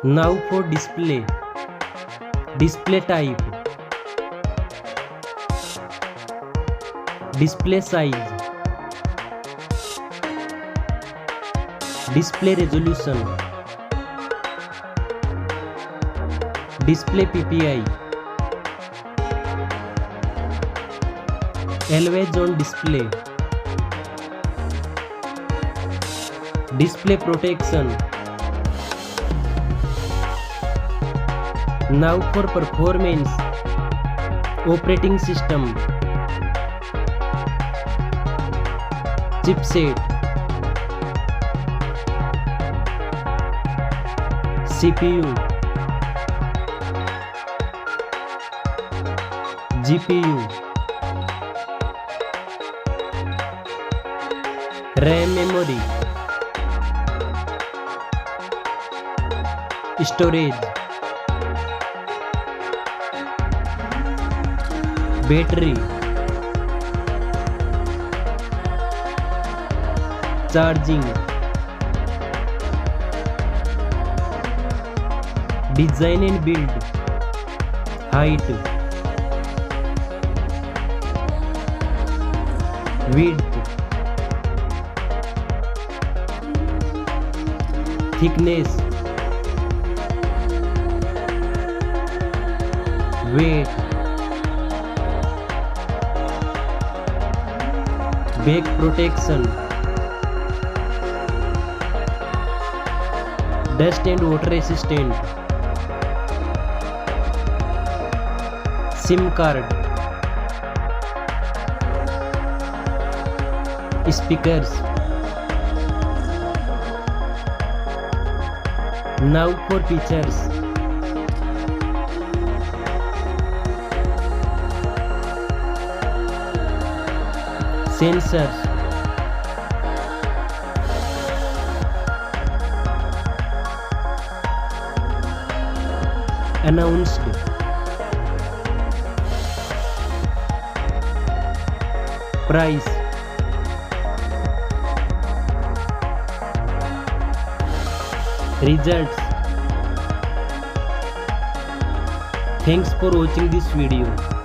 Now for display. Display type. Display size. Display resolution. Display PPI. Always on display. Display protection. Now for performance. Operating system. Chipset. CPU. GPU. RAM memory. Storage. Battery. Charging. Design and build. Height. Width. Thickness. Weight. Back protection. Dust and water resistant. SIM card. Speakers. Now for features. Sensors. Announced. Price. Results. Thanks for watching this video.